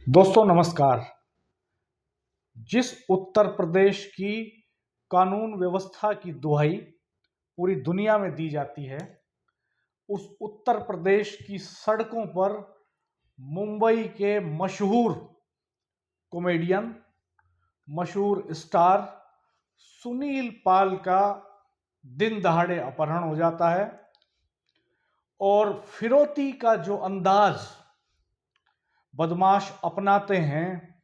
दोस्तों नमस्कार। जिस उत्तर प्रदेश की कानून व्यवस्था की दुहाई पूरी दुनिया में दी जाती है, उस उत्तर प्रदेश की सड़कों पर मुंबई के मशहूर कॉमेडियन, मशहूर स्टार सुनील पाल का दिन दहाड़े अपहरण हो जाता है और फिरौती का जो अंदाज बदमाश अपनाते हैं,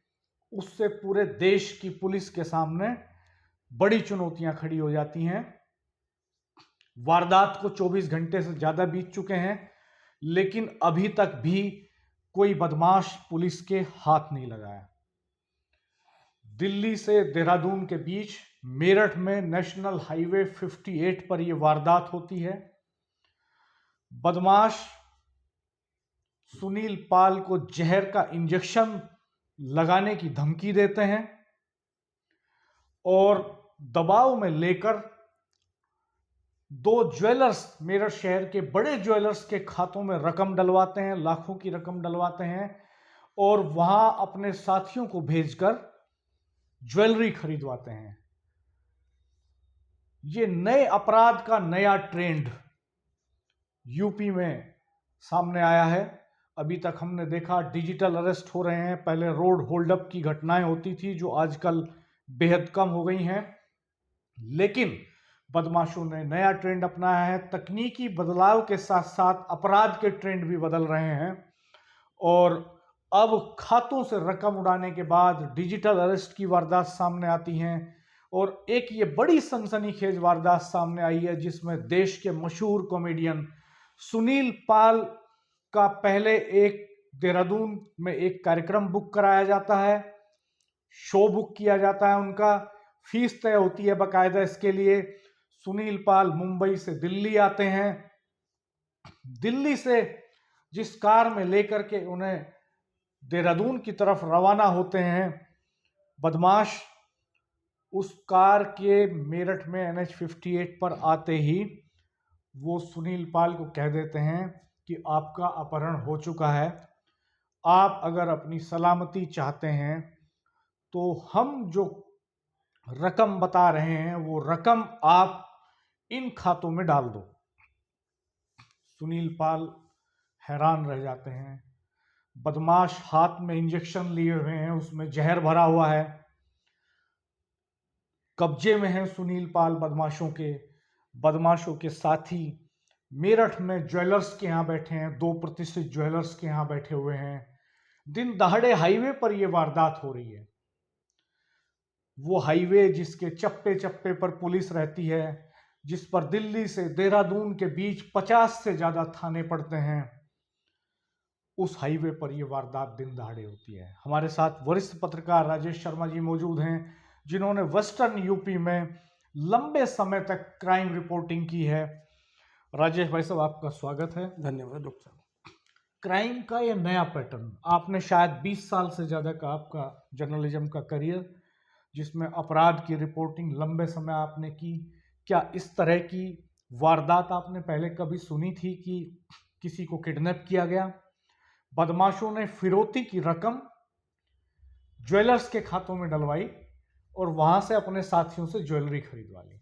उससे पूरे देश की पुलिस के सामने बड़ी चुनौतियां खड़ी हो जाती हैं। वारदात को 24 घंटे से ज्यादा बीत चुके हैं, लेकिन अभी तक भी कोई बदमाश पुलिस के हाथ नहीं लगाया। दिल्ली से देहरादून के बीच मेरठ में नेशनल हाईवे 58 पर यह वारदात होती है। बदमाश सुनील पाल को जहर का इंजेक्शन लगाने की धमकी देते हैं और दबाव में लेकर दो ज्वेलर्स, मेरठ शहर के बड़े ज्वेलर्स के खातों में रकम डलवाते हैं, लाखों की रकम डलवाते हैं और वहां अपने साथियों को भेजकर ज्वेलरी खरीदवाते हैं। ये नए अपराध का नया ट्रेंड यूपी में सामने आया है। अभी तक हमने देखा डिजिटल अरेस्ट हो रहे हैं, पहले रोड होल्डअप की घटनाएं होती थी जो आजकल बेहद कम हो गई हैं, लेकिन बदमाशों ने नया ट्रेंड अपनाया है। तकनीकी बदलाव के साथ साथ अपराध के ट्रेंड भी बदल रहे हैं और अब खातों से रकम उड़ाने के बाद डिजिटल अरेस्ट की वारदात सामने आती हैं और एक ये बड़ी सनसनीखेज वारदात सामने आई है जिसमें देश के मशहूर कॉमेडियन सुनील पाल का पहले एक देहरादून में एक कार्यक्रम बुक कराया जाता है, शो बुक किया जाता है, उनका फीस तय होती है बाकायदा। इसके लिए सुनील पाल मुंबई से दिल्ली आते हैं। दिल्ली से जिस कार में लेकर के उन्हें देहरादून की तरफ रवाना होते हैं, बदमाश उस कार के मेरठ में NH 58 पर आते ही वो सुनील पाल को कह देते हैं कि आपका अपहरण हो चुका है, आप अगर अपनी सलामती चाहते हैं तो हम जो रकम बता रहे हैं वो रकम आप इन खातों में डाल दो। सुनील पाल हैरान रह जाते हैं। बदमाश हाथ में इंजेक्शन लिए हुए हैं, उसमें जहर भरा हुआ है, कब्जे में है सुनील पाल बदमाशों के साथी मेरठ में ज्वेलर्स के यहां बैठे हैं, 2 प्रतिष्ठित ज्वेलर्स के यहां बैठे हुए हैं। दिन दहाड़े हाईवे पर यह वारदात हो रही है, वो हाईवे जिसके चप्पे चप्पे पर पुलिस रहती है, जिस पर दिल्ली से देहरादून के बीच 50 से ज्यादा थाने पड़ते हैं, उस हाईवे पर यह वारदात दिन दहाड़े होती है। हमारे साथ वरिष्ठ पत्रकार राजेश शर्मा जी मौजूद हैं, जिन्होंने वेस्टर्न यूपी में लंबे समय तक क्राइम रिपोर्टिंग की है। राजेश भाई साहब, आपका स्वागत है। धन्यवाद डॉक्टर साहब। क्राइम का यह नया पैटर्न, आपने शायद 20 साल से ज्यादा का आपका जर्नलिज्म का करियर, जिसमें अपराध की रिपोर्टिंग लंबे समय आपने की। क्या इस तरह की वारदात आपने पहले कभी सुनी थी कि किसी को किडनैप किया गया, बदमाशों ने फिरौती की रकम ज्वेलर्स के खातों में डलवाई और वहां से अपने साथियों से ज्वेलरी खरीदवा ली?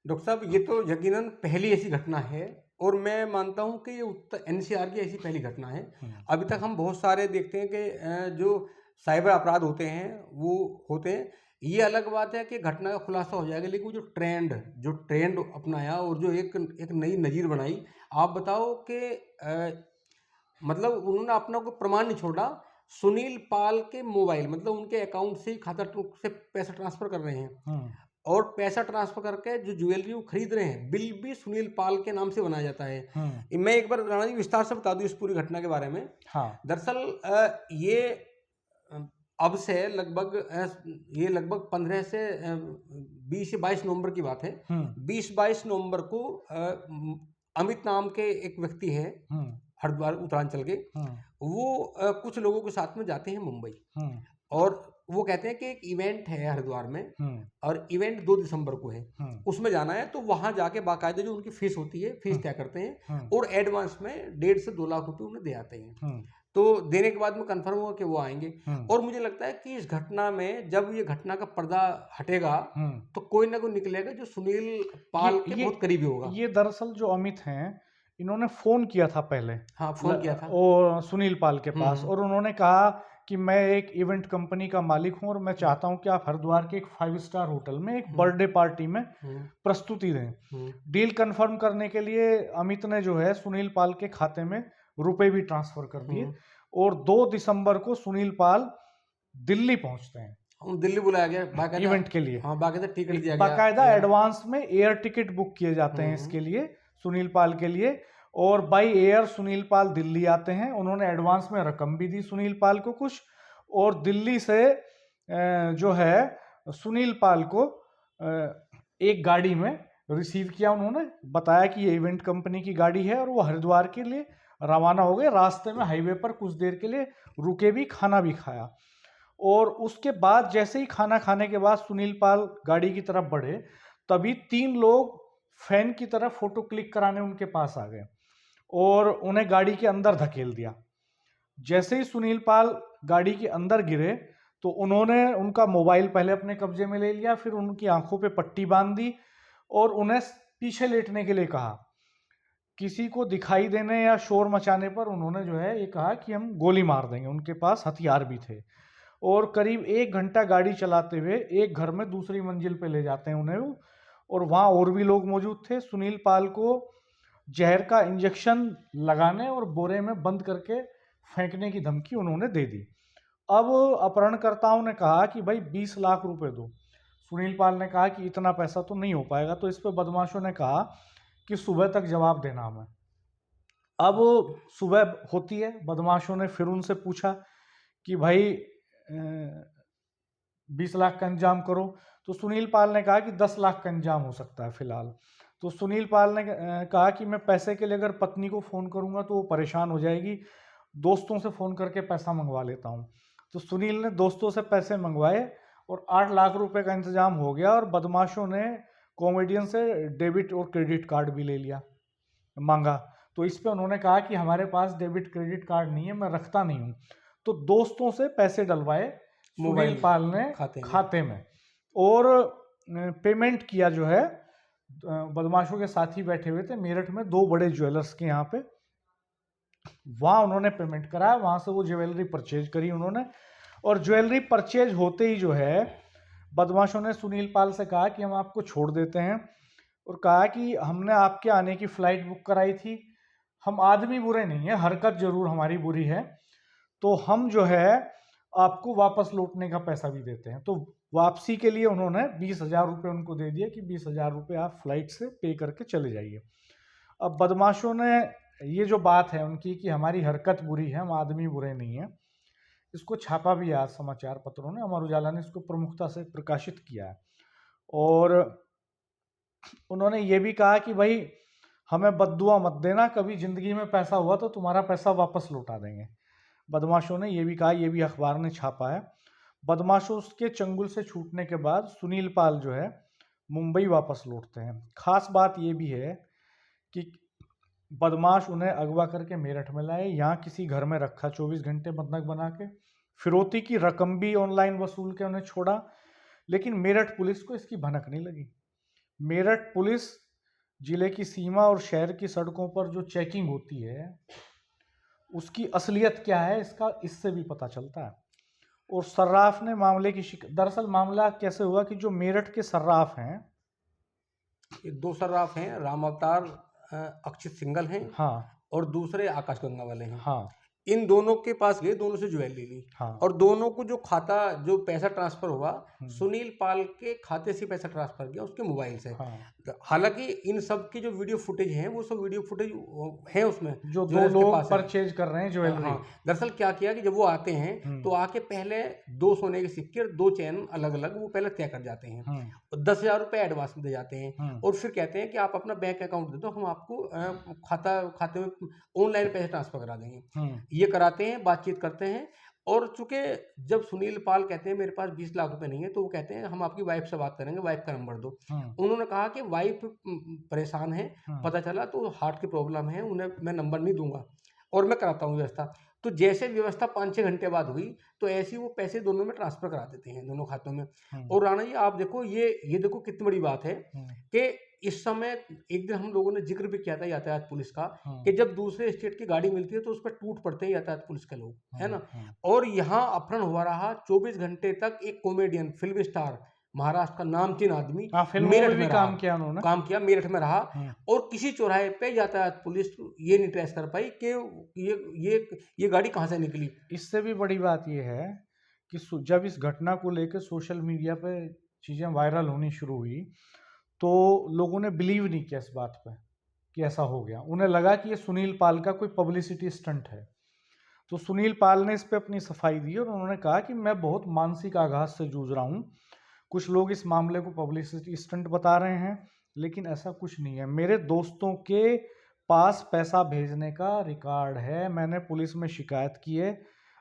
डॉक्टर साहब, ये तो यकीनन पहली ऐसी घटना है और मैं मानता हूं कि ये उत्तर NCR की ऐसी पहली घटना है। अभी तक हम बहुत सारे देखते हैं कि जो साइबर अपराध होते हैं वो होते हैं। ये अलग बात है कि घटना का खुलासा हो जाएगा, लेकिन जो ट्रेंड अपनाया और जो एक नई नज़ीर बनाई, आप बताओ कि मतलब उन्होंने अपना कोई प्रमाण नहीं छोड़ा। सुनील पाल के मोबाइल, मतलब उनके अकाउंट से ही खाता से पैसा ट्रांसफर कर रहे हैं और पैसा ट्रांसफर करके जो ज्वेलरी वो खरीद रहे हैं, बिल भी सुनील पाल के नाम से बनाया जाता है। मैं एक बार राणा जी विस्तार से बता दूं इस पूरी घटना के बारे में। हाँ। दरअसल ये अब से लगभग 15 से 20 से 22 नवंबर की बात है। 20-22 नवंबर को अमित नाम के एक व्यक्ति हैं हरिद्वार उत्तरांचल के, वो कुछ लोगों के साथ में जाते हैं मुंबई और वो कहते हैं कि एक इवेंट है हरिद्वार में और इवेंट 2 दिसंबर को है, उसमें जाना है। तो वहां जाके बाकायदा जो उनकी फीस होती है, फीस तय करते हैं और एडवांस में 1.5 से 2 लाख रुपए उन्हें दे आते हैं। तो देने के बाद में कंफर्म हुआ कि वो आएंगे। और मुझे लगता है कि इस घटना में जब ये घटना का पर्दा हटेगा तो कोई ना कोई निकलेगा जो सुनील पाल के बहुत करीबी होगा। ये दरअसल जो अमित हैं, इन्होंने फोन किया था पहले, हाँ, फोन किया था और सुनील पाल के पास, और उन्होंने कहा कि मैं एक इवेंट कंपनी का मालिक हूं और मैं चाहता हूं कि आप हरिद्वार के एक 5 स्टार होटल में एक बर्थडे पार्टी में प्रस्तुति दें। डील कंफर्म करने के लिए अमित ने जो है सुनील पाल के खाते में रुपए भी ट्रांसफर कर दिए, और 2 दिसंबर को सुनील पाल दिल्ली पहुंचते हैं। दिल्ली बुलाया गया बाकायदा इवेंट के लिए। हाँ, बाकायदा टिकट दिया गया, बाकायदा एडवांस में एयर टिकट बुक किए जाते हैं इसके लिए, सुनील पाल के लिए, और बाई एयर सुनील पाल दिल्ली आते हैं। उन्होंने एडवांस में रकम भी दी सुनील पाल को कुछ, और दिल्ली से जो है सुनील पाल को एक गाड़ी में रिसीव किया। उन्होंने बताया कि ये इवेंट कंपनी की गाड़ी है, और वो हरिद्वार के लिए रवाना हो गए। रास्ते में हाईवे पर कुछ देर के लिए रुके भी, खाना भी खाया, और उसके बाद जैसे ही खाना खाने के बाद सुनील पाल गाड़ी की तरफ बढ़े, तभी 3 लोग फैन की तरफ फोटो क्लिक कराने उनके पास आ गए और उन्हें गाड़ी के अंदर धकेल दिया। जैसे ही सुनील पाल गाड़ी के अंदर गिरे तो उन्होंने उनका मोबाइल पहले अपने कब्जे में ले लिया, फिर उनकी आंखों पे पट्टी बांध दी और उन्हें पीछे लेटने के लिए कहा। किसी को दिखाई देने या शोर मचाने पर उन्होंने जो है ये कहा कि हम गोली मार देंगे। उनके पास हथियार भी थे, और करीब 1 घंटा गाड़ी चलाते हुए एक घर में दूसरी मंजिल पे ले जाते हैं उन्हें, और वहाँ और भी लोग मौजूद थे। सुनील पाल को जहर का इंजेक्शन लगाने और बोरे में बंद करके फेंकने की धमकी उन्होंने दे दी। अब अपहरणकर्ताओं ने कहा कि भाई 20 लाख रुपए दो। सुनील पाल ने कहा कि इतना पैसा तो नहीं हो पाएगा। तो इस पर बदमाशों ने कहा कि सुबह तक जवाब देना हमें। अब सुबह होती है, बदमाशों ने फिर उनसे पूछा कि भाई 20 लाख का इंतजाम करो। तो सुनील पाल ने कहा कि 10 लाख का इंतजाम हो सकता है फिलहाल। तो सुनील पाल ने कहा कि मैं पैसे के लिए अगर पत्नी को फ़ोन करूंगा तो वो परेशान हो जाएगी, दोस्तों से फ़ोन करके पैसा मंगवा लेता हूं। तो सुनील ने दोस्तों से पैसे मंगवाए और 8 लाख रुपए का इंतजाम हो गया, और बदमाशों ने कॉमेडियन से डेबिट और क्रेडिट कार्ड भी ले लिया, मांगा। तो इस पे उन्होंने कहा कि हमारे पास डेबिट क्रेडिट कार्ड नहीं है, मैं रखता नहीं हूँ। तो दोस्तों से पैसे डलवाए सुनील पाल ने खाते में, और पेमेंट किया जो है बदमाशों के साथ ही बैठे हुए थे मेरठ में 2 बड़े ज्वेलर्स के यहाँ पे, वहाँ उन्होंने पेमेंट कराया। वहाँ से वो ज्वेलरी परचेज करी उन्होंने, और ज्वेलरी परचेज होते ही जो है बदमाशों ने सुनील पाल से कहा कि हम आपको छोड़ देते हैं, और कहा कि हमने आपके आने की फ्लाइट बुक कराई थी, हम आदमी बुरे नहीं है, हरकत जरूर हमारी बुरी है, तो हम जो है आपको वापस लौटने का पैसा भी देते हैं। तो वापसी के लिए उन्होंने 20,000 रुपये उनको दे दिए कि 20,000 रुपये आप फ्लाइट से पे करके चले जाइए। अब बदमाशों ने ये जो बात है उनकी कि हमारी हरकत बुरी है, हम आदमी बुरे नहीं है, इसको छापा भी आज समाचार पत्रों ने, अमर उजाला ने इसको प्रमुखता से प्रकाशित किया है। और उन्होंने ये भी कहा कि भाई हमें बद्दुआ मत देना, कभी जिंदगी में पैसा हुआ तो तुम्हारा पैसा वापस लौटा देंगे। बदमाशों ने ये भी कहा, ये भी अखबार ने छापा है। बदमाशों के चंगुल से छूटने के बाद सुनील पाल जो है मुंबई वापस लौटते हैं। खास बात ये भी है कि बदमाश उन्हें अगवा करके मेरठ में लाए, यहाँ किसी घर में रखा 24 घंटे बंधक बना के, फिरौती की रकम भी ऑनलाइन वसूल के उन्हें छोड़ा। लेकिन मेरठ पुलिस को इसकी भनक नहीं लगी। मेरठ पुलिस जिले की सीमा और शहर की सड़कों पर जो चेकिंग होती है उसकी असलियत क्या है इसका इससे भी पता चलता है। और सर्राफ ने मामले की दरअसल मामला कैसे हुआ कि जो मेरठ के सर्राफ हैं, ये 2 सर्राफ हैं, राम अवतार अक्षित सिंगल हैं, हाँ, और दूसरे आकाश गंगा वाले हैं। हाँ, इन दोनों के पास गए, दोनों से ज्वेलरी ली, हाँ, और दोनों को जो पैसा ट्रांसफर हुआ सुनील पाल के खाते से पैसा ट्रांसफर किया उसके मोबाइल से। हाँ। हालांकि इन सब की जो वीडियो फुटेज है वो सब वीडियो फुटेज है उसमें जो 2 लोग परचेज कर रहे हैं ज्वेलरी। हाँ, दरअसल क्या किया कि जब वो आते हैं तो आके पहले 2 सोने के सिक्के और 2 चैन अलग अलग वो पहले तय कर जाते हैं, और 10,000 रुपये एडवांस में दे जाते हैं, और फिर कहते हैं कि आप अपना बैंक अकाउंट दे दो, हम आपको खाते में ऑनलाइन पैसे ट्रांसफर करा देंगे। ये कराते हैं, बातचीत करते हैं, और चूंकि जब सुनील पाल कहते हैं मेरे पास 20 लाख रुपए नहीं है, तो वो कहते हैं हम आपकी वाइफ से बात करेंगे, वाइफ का नंबर दो। उन्होंने कहा कि वाइफ परेशान है, पता चला तो हार्ट की प्रॉब्लम है, उन्हें मैं नंबर नहीं दूंगा और मैं कराता हूँ व्यवस्था। तो जैसे व्यवस्था 5-6 घंटे बाद हुई, तो ऐसे ही वो पैसे दोनों में ट्रांसफर करा देते हैं, दोनों खातों में। और राणा जी आप देखो, ये देखो कितनी बड़ी बात है कि इस समय एक दिन हम लोगों ने जिक्र भी किया था यातायात पुलिस का, कि जब दूसरे स्टेट की गाड़ी मिलती है तो उस पर टूट पड़ते हैं यातायात पुलिस के लोग, है ना। और यहाँ अपहरण हुआ रहा 24 घंटे तक। एक कॉमेडियन, फिल्म स्टार, महाराष्ट्र का नामचीन आदमी, फिल्मों मेरठ में भी में काम रहा, किया उन्होंने। काम किया, मेरठ में रहा। और किसी चौराहे पे यातायात पुलिस ये नहीं ट्रेस कर पाई कि ये गाड़ी कहाँ से निकली। इससे भी बड़ी बात यह है कि जब इस घटना को लेकर सोशल मीडिया पे चीज़ें वायरल होनी शुरू हुई, तो लोगों ने बिलीव नहीं किया इस बात पे कि ऐसा हो गया। उन्हें लगा कि ये सुनील पाल का कोई पब्लिसिटी स्टंट है। तो सुनील पाल ने इस पे अपनी सफाई दी और उन्होंने कहा कि मैं बहुत मानसिक आघात से जूझ रहा हूँ। कुछ लोग इस मामले को पब्लिसिटी स्टंट बता रहे हैं, लेकिन ऐसा कुछ नहीं है। मेरे दोस्तों के पास पैसा भेजने का रिकॉर्ड है, मैंने पुलिस में शिकायत की है।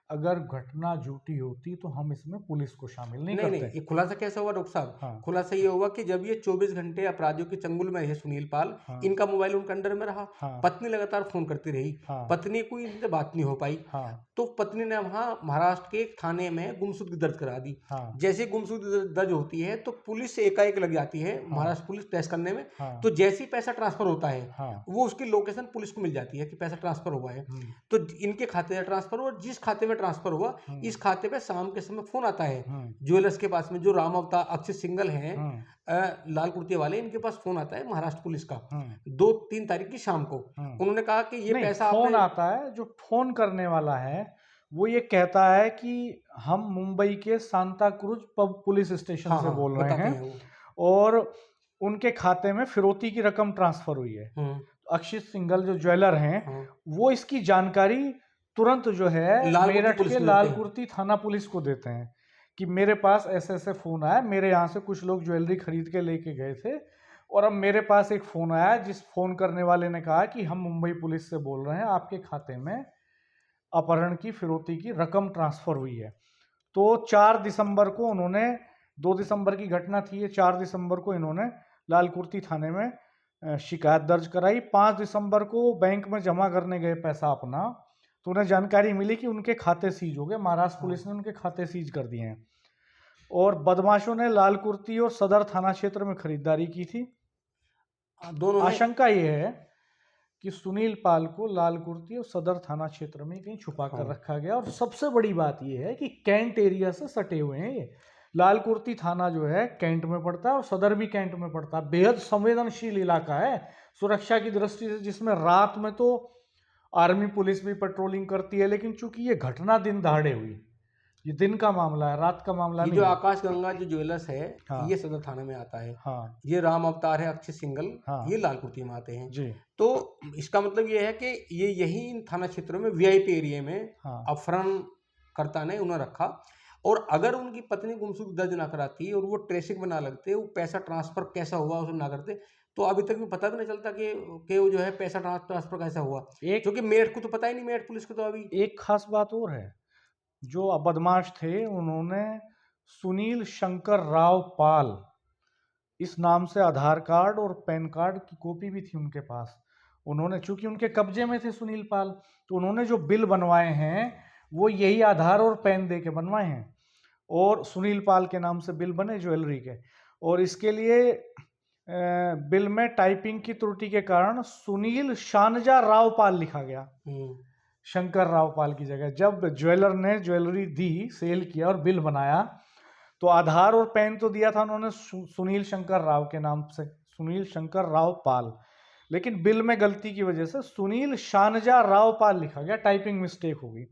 अगर घटना झूठी होती तो हम इसमें पुलिस को शामिल नहीं करते। नहीं, ये खुलासा कैसा हुआ डॉक्टर साहब? हाँ। खुलासा ये हुआ कि जब ये 24 घंटे अपराधियों के चंगुल में रहे सुनील पाल, हाँ। इनका मोबाइल उनके अंडर में रहा। हाँ। पत्नी लगातार फोन करती रही। हाँ। पत्नी को इनसे बात नहीं हो पाई। हाँ। तो पत्नी ने वहां महाराष्ट्र के एक थाने में गुमशुदगी दर्ज करा दी। हाँ। जैसे गुमशुदगी दर्ज होती है तो पुलिस एकाएक लग जाती है, महाराष्ट्र पुलिस टेस्ट करने में। तो जैसे ही पैसा ट्रांसफर होता है, वो उसकी लोकेशन पुलिस को मिल जाती है कि पैसा ट्रांसफर हुआ है। तो इनके खाते में ट्रांसफर हुआ, जिस खाते में ट्रांसफर हुआ, इस खाते पे शाम के समय फोन आता है ज्वेलर्स के पास में, जो राम अवतार अक्षित सिंगल हैं, लाल कुर्ते वाले, इनके पास फोन आता है महाराष्ट्र पुलिस का 2-3 तारीख की शाम को। उन्होंने कहा कि ये पैसा फोन आता है, जो फोन करने वाला है वो ये कहता है कि हम मुंबई के सांता क्रूज पुलिस स्टेशन से बोल रहे हैं और उनके खाते में फिरौती की रकम ट्रांसफर हुई है। अक्षित सिंगल जो ज्वेलर हैं, वो इसकी जानकारी तुरंत जो है मेरठ के लाल कुर्ती थाना पुलिस को देते हैं कि मेरे पास ऐसे ऐसे फोन आया, मेरे यहाँ से कुछ लोग ज्वेलरी खरीद के लेके गए थे और अब मेरे पास एक फोन आया जिस फोन करने वाले ने कहा कि हम मुंबई पुलिस से बोल रहे हैं, आपके खाते में अपहरण की फिरौती की रकम ट्रांसफर हुई है। तो 4 दिसंबर को उन्होंने, 2 दिसंबर की घटना थी ये, 4 दिसंबर को इन्होंने लाल कुर्ती थाने में शिकायत दर्ज कराई। 5 दिसंबर को बैंक में जमा करने गए पैसा अपना, तो उन्हें जानकारी मिली कि उनके खाते सीज हो गए। महाराष्ट्र पुलिस ने उनके खाते सीज कर दिए हैं और बदमाशों ने लाल कुर्ती और सदर थाना क्षेत्र में खरीदारी की थी। दोनों आशंका ये है कि सुनील पाल को लाल कुर्ती और सदर थाना क्षेत्र में कहीं छुपा कर रखा गया। और सबसे बड़ी बात यह है कि कैंट एरिया से सटे हुए हैं ये। लाल कुर्ती थाना जो है कैंट में पड़ता है और सदर भी कैंट में पड़ता है। बेहद संवेदनशील इलाका है सुरक्षा की दृष्टि से, जिसमें रात में तो आर्मी पुलिस भी पेट्रोलिंग करती है, लेकिन चूंकि ये घटना दिन दहाड़े हुई, ये दिन का मामला है, रात का मामला नहीं। जो आकाश गंगा जो ज्वेलर्स है, ये सदर थाने में आता है। ये राम अवतार है अक्षित सिंगल, ये लाल कुर्ती में आते हैं जी। तो इसका मतलब ये है कि ये यही इन थाना क्षेत्रों में वीआईपी एरिया में अपहरणकर्ता ने उन्हें रखा। और अगर उनकी पत्नी गुमशुदगी दर्ज ना कराती और वो ट्रेसिंग में ना लगते, वो पैसा ट्रांसफर कैसा हुआ उसे ना करते, तो अभी तक भी पता भी नहीं चलता कि वो जो है पैसा ट्रांसफर कैसा हुआ। क्योंकि मेरठ को तो पता ही नहीं, मेरठ पुलिस को तो अभी। एक खास बात और है, जो बदमाश थे उन्होंने सुनील शंकर राव पाल इस नाम से आधार कार्ड और पैन कार्ड की कॉपी भी थी उनके पास। उन्होंने, चूंकि उनके कब्जे में थे सुनील पाल, तो उन्होंने जो बिल बनवाए हैं वो यही आधार और पैन दे के बनवाए हैं और सुनील पाल के नाम से बिल बने ज्वेलरी के। और इसके लिए बिल में टाइपिंग की त्रुटि के कारण सुनील शानजा राव पाल लिखा गया, शंकर राव पाल की जगह। जब ज्वेलर ने ज्वेलरी दी, सेल किया और बिल बनाया, तो आधार और पैन तो दिया था उन्होंने सुनील शंकर राव के नाम से, सुनील शंकर राव पाल, लेकिन बिल में गलती की वजह से सुनील शानजा राव पाल लिखा गया, टाइपिंग मिस्टेक हो गई।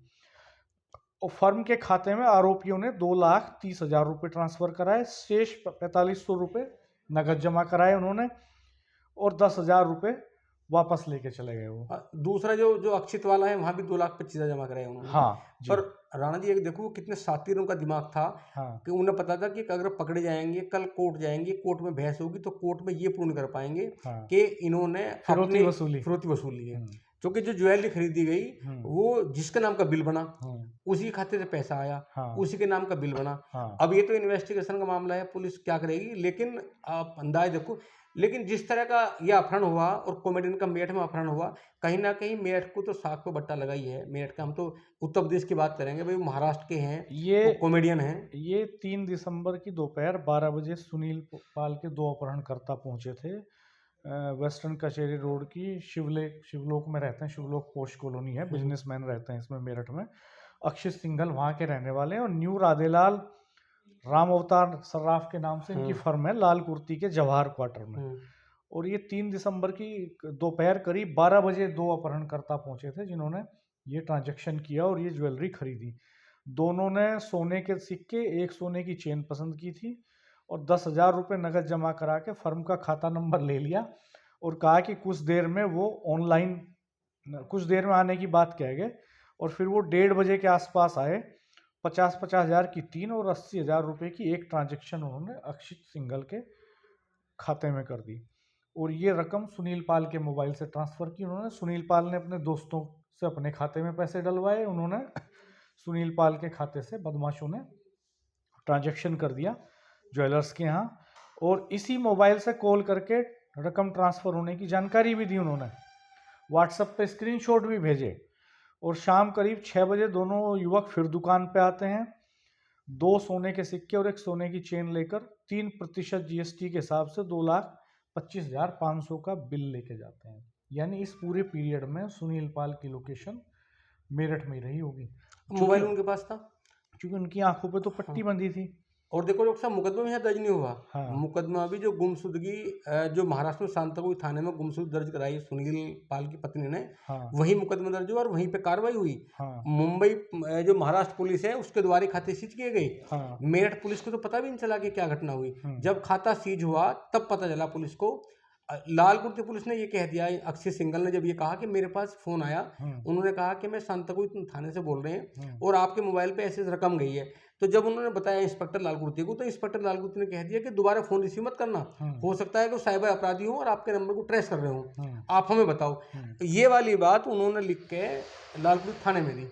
और फर्म के खाते में आरोपियों ने 2,30,000 रुपये ट्रांसफर कराए, शेष 4,500 रुपये नगद जमा कराए उन्होंने और 10,000 रुपये वापस लेके चले गए वो। दूसरा जो अक्षित वाला है, वहां भी 2,25,000 जमा कराए उन्होंने। पर राणा जी एक देखो कितने शातिर उनका दिमाग था कि उन्हें पता था कि अगर पकड़े जाएंगे, कल कोर्ट जाएंगे, कोर्ट में बहस होगी, तो कोर्ट में ये प्रूव कर पाएंगे कि इन्होंने फिरौती वसूली है। क्योंकि जो ज्वेलरी खरीदी गई वो जिसके नाम का बिल बना उसी खाते से पैसा आया, उसी के नाम का बिल बना। अब ये तो इन्वेस्टिगेशन का मामला है, पुलिस क्या करेगी, लेकिन आप अंदाज देखो। लेकिन जिस तरह का यह अपहरण हुआ और कॉमेडियन का मेरठ में अपहरण हुआ, कहीं ना कहीं मेरठ को तो साख पे बट्टा लगा ही है। मेरठ का हम तो उत्तर प्रदेश की बात करेंगे भाई, महाराष्ट्र के हैं, ये कॉमेडियन हैं। ये 3 दिसंबर की दोपहर 12 बजे सुनील पाल के 2 अपहरणकर्ता पहुंचे थे वेस्टर्न कचेरी रोड की शिवलोक में रहते हैं। शिवलोक पोस्ट कॉलोनी है, बिजनेसमैन रहते हैं इसमें मेरठ में। अक्षित सिंघल वहाँ के रहने वाले हैं और न्यू राधेलाल राम अवतार सर्राफ के नाम से इनकी फर्म है, लाल कुर्ती के जवाहर क्वार्टर में। और ये 3 दिसंबर की दोपहर करीब 12 बजे 2 अपहरणकर्ता पहुंचे थे जिन्होंने ये ट्रांजैक्शन किया और ये ज्वेलरी खरीदी। दोनों ने सोने के सिक्के, एक सोने की चेन पसंद की थी और 10,000 रुपये नगद जमा करा के फर्म का खाता नंबर ले लिया और कहा कि कुछ देर में आने की बात कह गए। और फिर वो 1:30 बजे के आसपास आए। 50-50 हज़ार की 3 और 80,000 रुपये की एक ट्रांजैक्शन उन्होंने अक्षित सिंघल के खाते में कर दी और ये रकम सुनील पाल के मोबाइल से ट्रांसफ़र की उन्होंने। सुनील पाल ने अपने दोस्तों से अपने खाते में पैसे डलवाए, उन्होंने सुनील पाल के खाते से बदमाशों ने ट्रांजैक्शन कर दिया ज्वेलर्स के यहाँ और इसी मोबाइल से कॉल करके रकम ट्रांसफ़र होने की जानकारी भी दी उन्होंने। व्हाट्सएप पे स्क्रीनशॉट भी भेजे और शाम करीब 6 बजे दोनों युवक फिर दुकान पे आते हैं। 2 सोने के सिक्के और एक सोने की चेन लेकर 3% GST के हिसाब से 2,25,500 का बिल लेके जाते हैं। यानी इस पूरे पीरियड में सुनील पाल की लोकेशन मेरठ में ही रही होगी। मोबाइल उनके पास था क्योंकि उनकी आंखों पे तो पट्टी बंधी थी। और देखो डॉक्टर साहब, मुकदमा में यहाँ दर्ज नहीं हुआ। हाँ। मुकदमा भी जो गुमशुदगी जो महाराष्ट्र में शांताकुई थाने में गुमशुदगी दर्ज कराई सुनील पाल की पत्नी ने, वही मुकदमा दर्ज हुआ और वहीं पे कार्रवाई हुई। मुंबई जो महाराष्ट्र पुलिस है उसके द्वारा खाते सीज किए गए। मेरठ पुलिस को तो पता भी नहीं चला कि क्या घटना हुई। जब खाता सीज हुआ तब पता चला पुलिस को। लाल कुर्ती पुलिस ने ये कह दिया, अक्षित सिंघल ने जब ये कहा कि मेरे पास फोन आया, उन्होंने कहा कि मैं शांताकुई थाने से बोल रहे हैं और आपके मोबाइल पे ऐसे रकम गई है। तो जब उन्होंने बताया इंस्पेक्टर लाल कुर्ती को, तो इंस्पेक्टर लाल कुर्ती ने कह दिया कि दोबारा फोन रिसीव मत करना, हो सकता है कि साइबर अपराधी हो और आपके नंबर को ट्रेस कर रहे हो, आप हमें बताओ। तो ये वाली बात उन्होंने लिख के लाल कुर्ती थाने में दी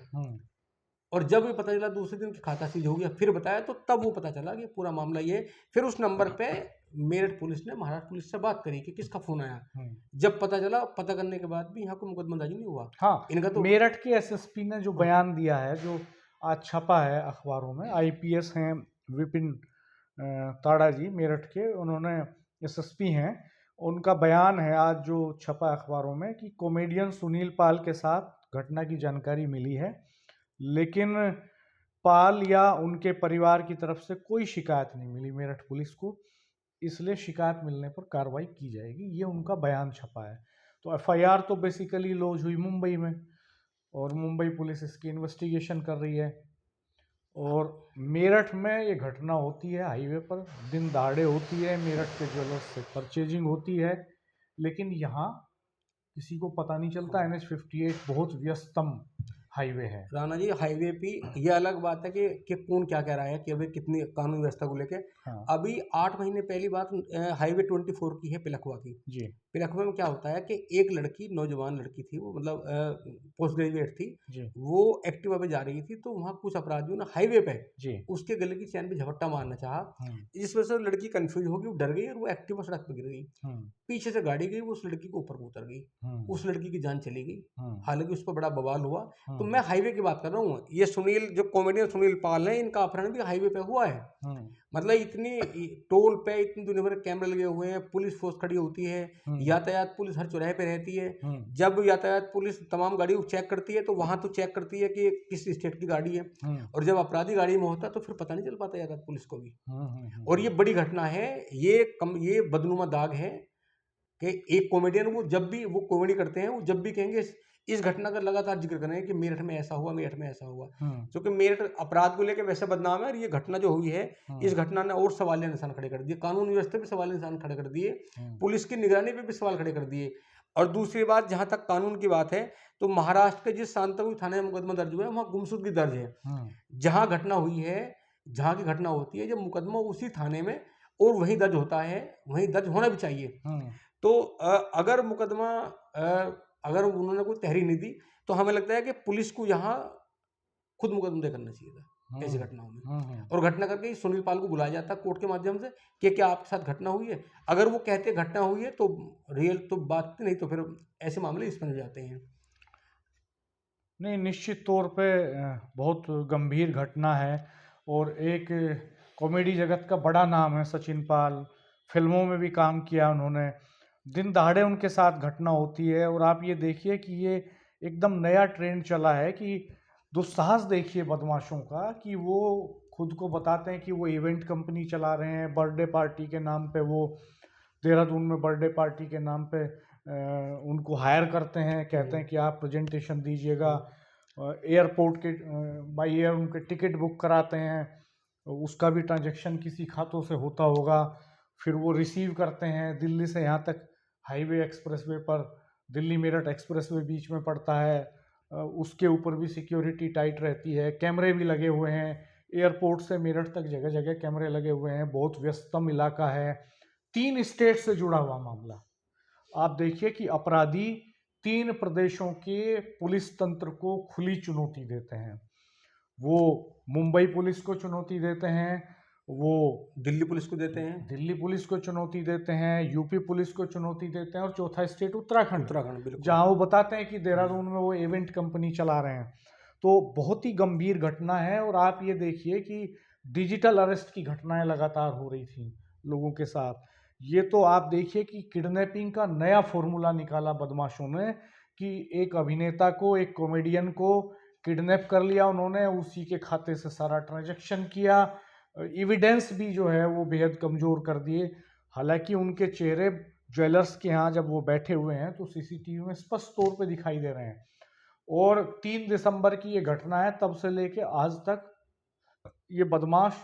और जब ये पता चला दूसरे दिन की खाता सीज हो गया, फिर बताया तो तब वो पता चला कि पूरा मामला ये। फिर उस नंबर पे मेरठ पुलिस ने महाराष्ट्र पुलिस से बात करी कि किसका फोन आया। जब पता चला, पता करने के बाद भी यहाँ को मुकदमा दर्ज नहीं हुआ। हाँ, इनका तो मेरठ के SSP ने जो बयान दिया है, जो आज छपा है अखबारों में, IPS हैं विपिन ताड़ा जी मेरठ के, उन्होंने SSP हैं, उनका बयान है आज जो छपा अखबारों में कि कॉमेडियन सुनील पाल के साथ घटना की जानकारी मिली है, लेकिन पाल या उनके परिवार की तरफ से कोई शिकायत नहीं मिली मेरठ पुलिस को, इसलिए शिकायत मिलने पर कार्रवाई की जाएगी। ये उनका बयान छपा है। तो FIR तो बेसिकली लॉन्च हुई मुंबई में और मुंबई पुलिस इसकी इन्वेस्टिगेशन कर रही है। और मेरठ में ये घटना होती है, हाईवे पर दिन दहाड़े होती है, मेरठ के ज्वेलर्स से परचेजिंग होती है, लेकिन यहाँ किसी को पता नहीं चलता। NH 58 बहुत व्यस्तम हाईवे है। राणा जी, हाईवे पे ये अलग बात है कि कौन क्या कह रहा है कि अभी कितनी कानून व्यवस्था को लेके। अभी 8 महीने पहली बात हाईवे 24 की है, पिलखुआ की जी। पिलखुआ में क्या होता है कि एक लड़की, नौजवान लड़की थी, वो मतलब पोस्ट ग्रेजुएट थी जी। वो एक्टिवा पे जा रही थी, तो वहाँ कुछ अपराधियों ने हाईवे पे जी उसके गले की चैन पे झपट्टा मारना चाहा। इस वजह से लड़की कंफ्यूज होगी, वो डर गई और वो एक्टिवा सड़क पे गिर गई। पीछे से गाड़ी गई, वो उस लड़की को ऊपर को उतर गई, उस लड़की की जान चली गई। हालांकि उस पर बड़ा बवाल हुआ। तो मैं हाईवे की बात कर रहा हूँ। ये सुनील, जो कॉमेडियन सुनील पाल है, इनका अपहरण भी हाईवे पे हुआ है। मतलब इतनी टोल पे इतनी दुनिया भर कैमरे लगे हुए हैं, पुलिस फोर्स खड़ी होती है, यातायात पुलिस हर चौराहे पे रहती है। जब यातायात पुलिस तमाम गाड़ी को चेक करती है तो वहां तो चेक करती है कि किस स्टेट की गाड़ी है, और जब अपराधी गाड़ी में होता है तो फिर पता नहीं चल पाता यातायात पुलिस को भी। और ये बड़ी घटना है, ये बदनुमा दाग है कि एक कॉमेडियन, वो जब भी वो कॉमेडी करते हैं, वो जब भी कहेंगे इस घटना का लगातार जिक्र करें कि मेरठ में ऐसा हुआ, मेरठ में ऐसा हुआ। क्योंकि मेरठ अपराध को लेकर वैसे बदनाम है, और ये घटना जो हुई है, इस घटना ने और सवालिया निशान खड़े कर दिए, कानून व्यवस्था पे सवालिया निशान खड़े कर दिए, पुलिस की निगरानी पे भी सवाल खड़े कर दिए। और दूसरी बात, जहां तक कानून की बात है, तो महाराष्ट्र के जिस शांताकुई थाने में मुकदमा दर्ज हुआ है, वहां गुमशुदगी दर्ज है। जहां घटना हुई है, जहां की घटना होती है, जब मुकदमा उसी थाने में और वहीं दर्ज होता है, वहीं दर्ज होना भी चाहिए। तो अगर मुकदमा अगर उन्होंने कोई तहरीर नहीं दी तो हमें लगता है कि पुलिस को यहाँ खुद मुकदमा करना चाहिए था ऐसी घटनाओं में, और घटना करके सुनील पाल को बुलाया जाता कोर्ट के माध्यम से कि क्या आपके साथ घटना हुई है। अगर वो कहते घटना हुई है तो रियल तो बात, नहीं तो फिर ऐसे मामले इसमें हो जाते हैं। नहीं, निश्चित तौर पे बहुत गंभीर घटना है, और एक कॉमेडी जगत का बड़ा नाम है सचिन पाल, फिल्मों में भी काम किया उन्होंने। दिन दहाड़े उनके साथ घटना होती है, और आप ये देखिए कि ये एकदम नया ट्रेंड चला है कि दुस्साहस देखिए बदमाशों का, कि वो खुद को बताते हैं कि वो इवेंट कंपनी चला रहे हैं, बर्थडे पार्टी के नाम पे वो देहरादून में बर्थडे पार्टी के नाम पे उनको हायर करते हैं, कहते हैं कि आप प्रेजेंटेशन दीजिएगा, एयरपोर्ट के बाई एयर उनके टिकट बुक कराते हैं, उसका भी ट्रांजैक्शन किसी खातों से होता होगा, फिर वो रिसीव करते हैं दिल्ली से यहाँ तक हाईवे एक्सप्रेसवे पर, दिल्ली मेरठ एक्सप्रेसवे बीच में पड़ता है, उसके ऊपर भी सिक्योरिटी टाइट रहती है, कैमरे भी लगे हुए हैं, एयरपोर्ट से मेरठ तक जगह जगह कैमरे लगे हुए हैं, बहुत व्यस्तम इलाका है, 3 स्टेट से जुड़ा हुआ मामला। आप देखिए कि अपराधी 3 प्रदेशों के पुलिस तंत्र को खुली चुनौती देते हैं। वो मुंबई पुलिस को चुनौती देते हैं, वो दिल्ली पुलिस को देते हैं, दिल्ली पुलिस को चुनौती देते हैं, यूपी पुलिस को चुनौती देते हैं, और चौथा स्टेट उत्तराखंड, बिल्कुल। जहां वो बताते हैं कि देहरादून में वो इवेंट कंपनी चला रहे हैं। तो बहुत ही गंभीर घटना है, और आप ये देखिए कि डिजिटल अरेस्ट की घटनाएं लगातार हो रही थी लोगों के साथ। ये तो आप देखिए कि किडनैपिंग का नया फॉर्मूला निकाला बदमाशों ने, कि एक अभिनेता को, एक कॉमेडियन को किडनैप कर लिया उन्होंने, उसी के खाते से सारा ट्रांजैक्शन किया, एविडेंस भी जो है वो बेहद कमज़ोर कर दिए। हालांकि उनके चेहरे ज्वेलर्स के यहाँ जब वो बैठे हुए हैं तो सीसीटीवी में स्पष्ट तौर पे दिखाई दे रहे हैं। और 3 दिसंबर की ये घटना है, तब से लेके आज तक ये बदमाश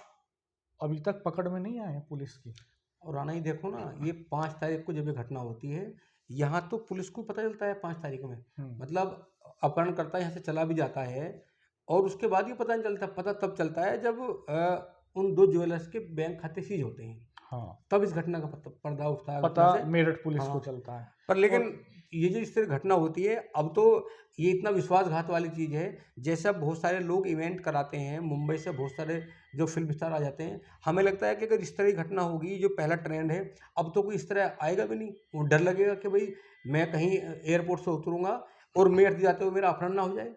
अभी तक पकड़ में नहीं आए हैं पुलिस की। और राणा ही देखो ना, ये 5 तारीख को जब ये घटना होती है, यहाँ तो पुलिस को पता चलता है 5 तारीख में, मतलब अपहरणकर्ता यहाँ से चला भी जाता है, और उसके बाद ये पता नहीं चलता, पता तब चलता है जब उन 2 ज्वेलर्स के बैंक खाते सीज होते हैं। हाँ, तब इस घटना का पर्दा उठता है पता घटना से। मेरठ पुलिस हाँ, को चलता है। पर लेकिन और ये जो इस तरह घटना होती है, अब तो ये इतना विश्वासघात वाली चीज़ है। जैसे अब बहुत सारे लोग इवेंट कराते हैं, मुंबई से बहुत सारे जो फिल्म स्टार आ जाते हैं, हमें लगता है कि अगर इस तरह की घटना होगी, जो पहला ट्रेंड है, अब तो कोई इस तरह आएगा भी नहीं। वो डर लगेगा कि भाई मैं कहीं एयरपोर्ट से उतरूंगा और मेरठ जाते हुए मेरा अपहरण ना हो जाए।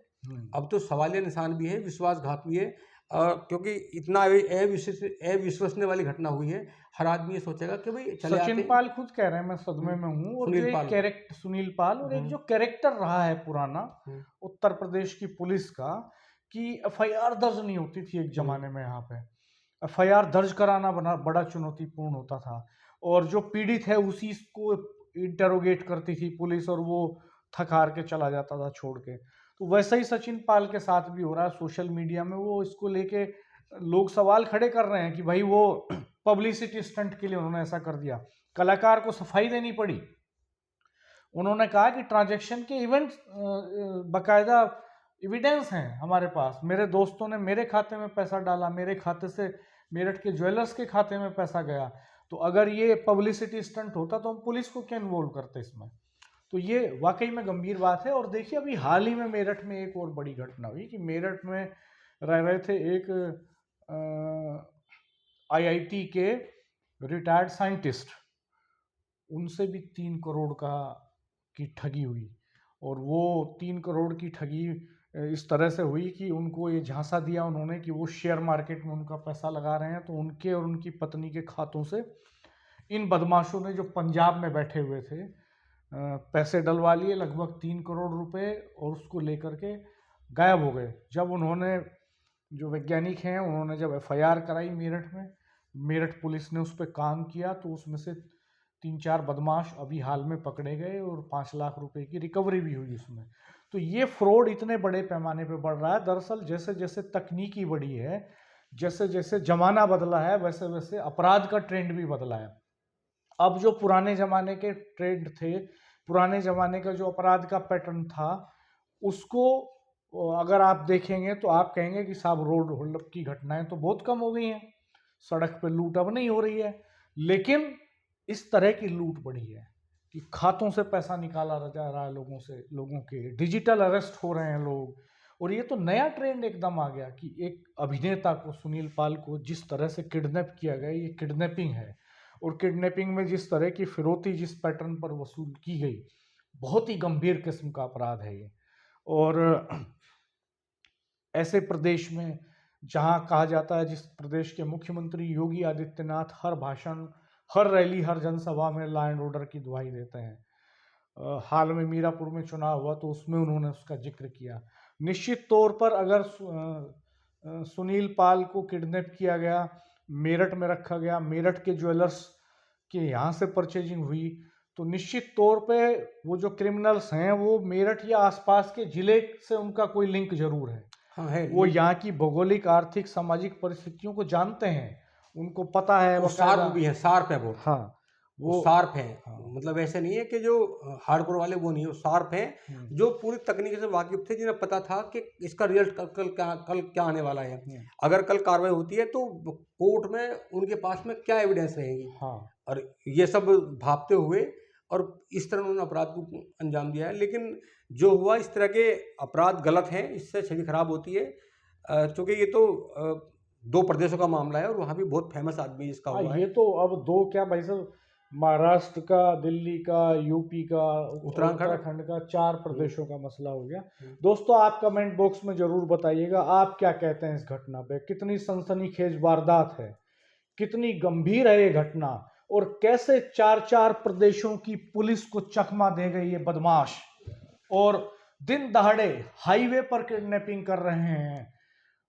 अब तो सवालिया निशान भी है, विश्वासघात भी है, क्योंकि इतना अविश्वसनीय वाली घटना हुई है। हर आदमी ये सोचेगा कि भाई चले आते सचिन हैं। पाल खुद कह रहे हैं मैं सदमे में हूँ, और जो सुनील एक पाल। कैरेक्टर सुनील पाल, और एक जो कैरेक्टर रहा है पुराना उत्तर प्रदेश की पुलिस का, कि एफआईआर दर्ज नहीं होती थी एक जमाने में। यहाँ पे एफआईआर दर्ज कराना बड़ा चुनौतीपूर्ण होता था, और जो पीड़ित है उसी को इंटेरोगेट करती थी पुलिस, और वो थक हार के चला जाता था छोड़ के। तो वैसा ही सचिन पाल के साथ भी हो रहा है। सोशल मीडिया में वो इसको लेके लोग सवाल खड़े कर रहे हैं कि भाई वो पब्लिसिटी स्टंट के लिए उन्होंने ऐसा कर दिया, कलाकार को सफाई देनी पड़ी। उन्होंने कहा कि ट्रांजैक्शन के इवेंट बकायदा एविडेंस हैं हमारे पास, मेरे दोस्तों ने मेरे खाते में पैसा डाला, मेरे खाते से मेरठ के ज्वेलर्स के खाते में पैसा गया। तो अगर ये पब्लिसिटी स्टंट होता तो हम पुलिस को क्यों इन्वॉल्व करते इसमें। तो ये वाकई में गंभीर बात है। और देखिए अभी हाल ही में मेरठ में एक और बड़ी घटना हुई कि मेरठ में रह रहे थे एक आईआईटी के रिटायर्ड साइंटिस्ट, उनसे भी 3 करोड़ की ठगी हुई। और वो 3 करोड़ की ठगी इस तरह से हुई कि उनको ये झांसा दिया उन्होंने कि वो शेयर मार्केट में उनका पैसा लगा रहे हैं, तो उनके और उनकी पत्नी के खातों से इन बदमाशों ने जो पंजाब में बैठे हुए थे पैसे डलवा लिए, लगभग 3 करोड़ रुपए, और उसको लेकर के गायब हो गए। जब उन्होंने, जो वैज्ञानिक हैं, उन्होंने जब एफआईआर कराई मेरठ में, मेरठ पुलिस ने उस पर काम किया, तो उसमें से 3-4 बदमाश अभी हाल में पकड़े गए, और 5 लाख रुपए की रिकवरी भी हुई उसमें। तो ये फ्रॉड इतने बड़े पैमाने पे बढ़ रहा है। दरअसल जैसे जैसे तकनीकी बढ़ी है, जैसे जैसे जमाना बदला है, वैसे वैसे अपराध का ट्रेंड भी बदला है। अब जो पुराने जमाने के ट्रेंड थे, पुराने जमाने का जो अपराध का पैटर्न था, उसको अगर आप देखेंगे तो आप कहेंगे कि साहब रोड होल्डअप की घटनाएं तो बहुत कम हो गई हैं, सड़क पे लूट अब नहीं हो रही है। लेकिन इस तरह की लूट बढ़ी है, कि खातों से पैसा निकाला जा रहा है लोगों के डिजिटल अरेस्ट हो रहे हैं लोग। और ये तो नया ट्रेंड एकदम आ गया कि एक अभिनेता को, सुनील पाल को, जिस तरह से किडनैप किया गया, ये किडनैपिंग है। और किडनैपिंग में जिस तरह की फिरौती जिस पैटर्न पर वसूल की गई, बहुत ही गंभीर किस्म का अपराध है ये। और ऐसे प्रदेश में जहां कहा जाता है, जिस प्रदेश के मुख्यमंत्री योगी आदित्यनाथ हर भाषण, हर रैली, हर जनसभा में लॉ एंड ऑर्डर की दुहाई देते हैं। हाल में मीरापुर में चुनाव हुआ तो उसमें उन्होंने उसका जिक्र किया। निश्चित तौर पर अगर सुनील पाल को किडनैप किया गया, मेरठ में रखा गया, मेरठ के ज्वेलर्स के यहाँ से परचेजिंग हुई, तो निश्चित तौर पे वो जो क्रिमिनल्स हैं वो मेरठ या आसपास के जिले से उनका कोई लिंक जरूर है। हाँ है। वो यहाँ की भौगोलिक, आर्थिक, सामाजिक परिस्थितियों को जानते हैं, उनको पता है। वो शार्प भी है, शार्प है बहुत। हाँ, वो शार्प है। हाँ। मतलब ऐसे नहीं है कि जो हार्डकोर वाले वो नहीं है, वो शार्प है, जो पूरी तकनीक से वाकिफ थे, जिन्हें पता था कि इसका रिजल्ट कल क्या आने वाला है। अगर कल कार्रवाई होती है तो कोर्ट में उनके पास में क्या एविडेंस रहेगी। हाँ। और ये सब भापते हुए और इस तरह उन्होंने अपराध को अंजाम दिया है। लेकिन जो हुआ, इस तरह के अपराध गलत हैं, इससे छवि खराब होती है। चूंकि ये तो 2 प्रदेशों का मामला है और वहाँ भी बहुत फेमस आदमी इसका हुआ है। ये तो अब 2 क्या भाई साहब, महाराष्ट्र का, दिल्ली का, यूपी का, उत्तराखंड का, 4 प्रदेशों का मसला हो गया। दोस्तों, आप कमेंट बॉक्स में जरूर बताइएगा आप क्या कहते हैं इस घटना पे। कितनी सनसनीखेज वारदात है, कितनी गंभीर है ये घटना, और कैसे 4 प्रदेशों की पुलिस को चकमा दे गई ये बदमाश, और दिन दहाड़े हाईवे पर किडनैपिंग कर रहे हैं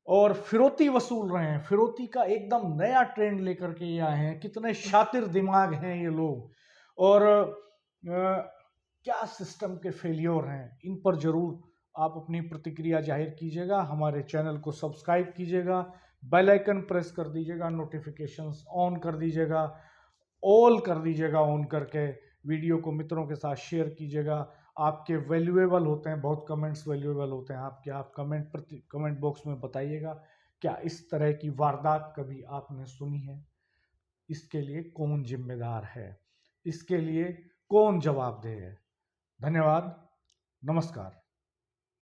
और फिरौती वसूल रहे हैं। फिरौती का एकदम नया ट्रेंड लेकर के ये आए हैं। कितने शातिर दिमाग हैं ये लोग, और क्या सिस्टम के फेलियर हैं। इन पर जरूर आप अपनी प्रतिक्रिया जाहिर कीजिएगा। हमारे चैनल को सब्सक्राइब कीजिएगा, बेल आइकन प्रेस कर दीजिएगा, नोटिफिकेशंस ऑन कर दीजिएगा, ऑल कर दीजिएगा ऑन करके। वीडियो को मित्रों के साथ शेयर कीजिएगा। आपके वैल्यूएबल होते हैं, बहुत कमेंट्स वैल्यूएबल होते हैं आपके। आप कमेंट बॉक्स में बताइएगा क्या इस तरह की वारदात कभी आपने सुनी है। इसके लिए कौन जिम्मेदार है, इसके लिए कौन जवाबदेह है। धन्यवाद, नमस्कार।